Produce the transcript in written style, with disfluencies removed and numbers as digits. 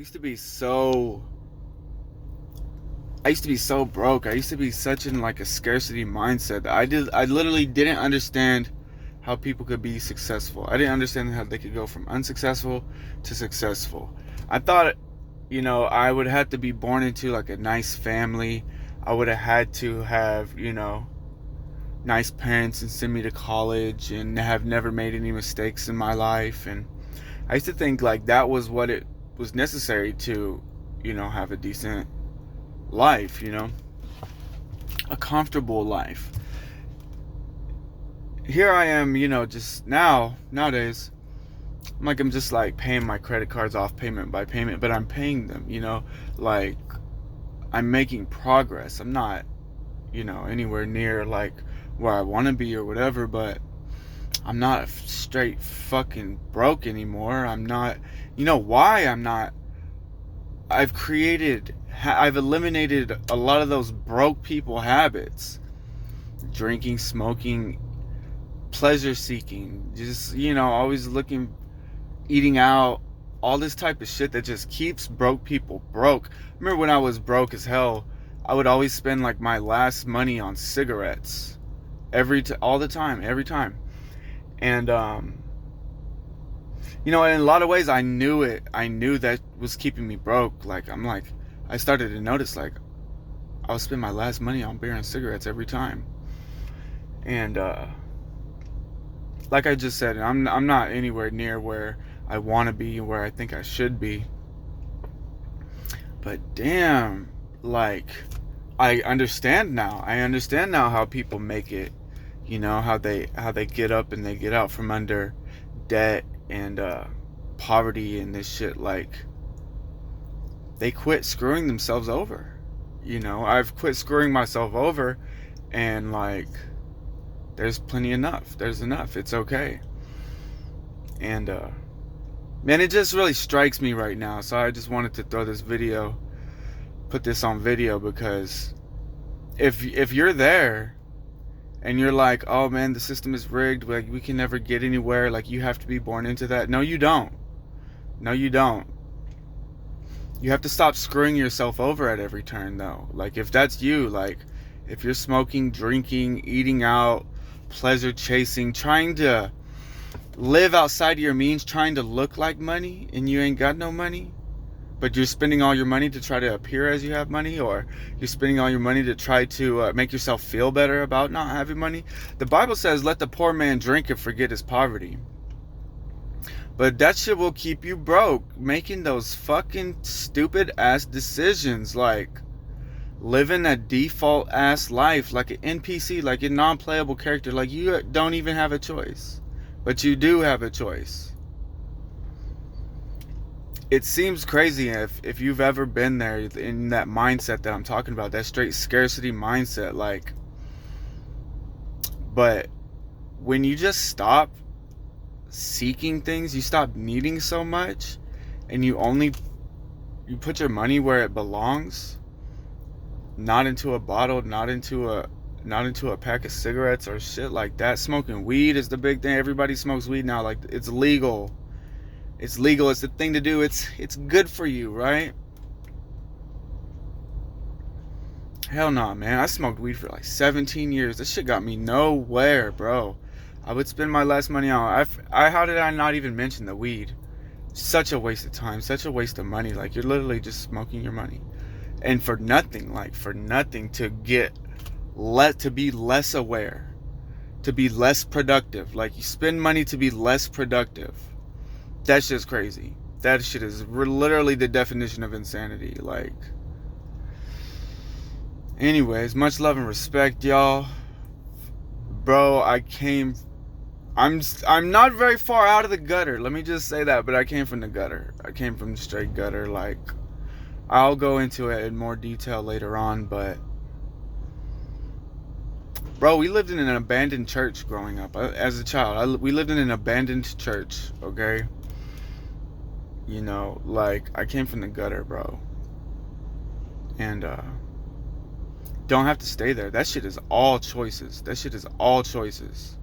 used to be so I used to be so broke. I used to be such in like a scarcity mindset that I literally didn't understand how people could be successful. I didn't understand how they could go from unsuccessful to successful. I thought, I would have to be born into like a nice family. I would have had to have, nice parents and send me to college and have never made any mistakes in my life. And I used to think like that was what it was necessary to, have a decent life, a comfortable life. Here I am, just nowadays, I'm just like paying my credit cards off payment by payment, but I'm paying them, like I'm making progress. I'm not, anywhere near like where I want to be or whatever, but I'm not straight fucking broke anymore. I'm not, why I'm not. I've eliminated a lot of those broke people habits: drinking, smoking, pleasure seeking, just, always looking, eating out, all this type of shit that just keeps broke people broke. I remember when I was broke as hell, I would always spend like my last money on cigarettes all the time, every time. And in a lot of ways I knew it. I knew that was keeping me broke. I started to notice like I would spend my last money on beer and cigarettes every time. And like I just said, I'm not anywhere near where I want to be and where I think I should be. But damn, like I understand now. I understand now how people make it. How they get up and they get out from under debt and poverty and this shit. Like they quit screwing themselves over. I've quit screwing myself over, and like there's plenty enough. There's enough. It's okay. And man, it just really strikes me right now. So I just wanted to put this on video, because if you're there and you're like, oh man, the system is rigged, like we can never get anywhere, like you have to be born into that. No, you don't. No, you don't. You have to stop screwing yourself over at every turn, though. Like if that's you, like if you're smoking, drinking, eating out, pleasure chasing, trying to live outside of your means, trying to look like money, and you ain't got no money, but you're spending all your money to try to appear as you have money, or you're spending all your money to try to make yourself feel better about not having money. The Bible says, let the poor man drink and forget his poverty. But that shit will keep you broke, making those fucking stupid ass decisions, like living a default ass life, like an NPC, like a non-playable character, like you don't even have a choice. But you do have a choice. It seems crazy if you've ever been there in that mindset that I'm talking about, that straight scarcity mindset, like, but when you just stop seeking things, you stop needing so much, and you put your money where it belongs, not into a bottle, not into a pack of cigarettes or shit like that. Smoking weed is the big thing. Everybody smokes weed now. Like it's legal. It's legal. It's the thing to do. It's good for you, right? Hell no, man. I smoked weed for like 17 years. This shit got me nowhere, bro. I would spend my last money on. How did I not even mention the weed? Such a waste of time. Such a waste of money. Like you're literally just smoking your money, and for nothing. Like for nothing, to be less aware, to be less productive. Like you spend money to be less productive. That shit's crazy. That shit is literally the definition of insanity. Like, anyways, much love and respect, y'all. Bro, I'm not very far out of the gutter. Let me just say that, but I came from the gutter. I came from the straight gutter. Like, I'll go into it in more detail later on, but bro, we lived in an abandoned church growing up. As a child, we lived in an abandoned church, okay? Like, I came from the gutter, bro. And, don't have to stay there. That shit is all choices. That shit is all choices.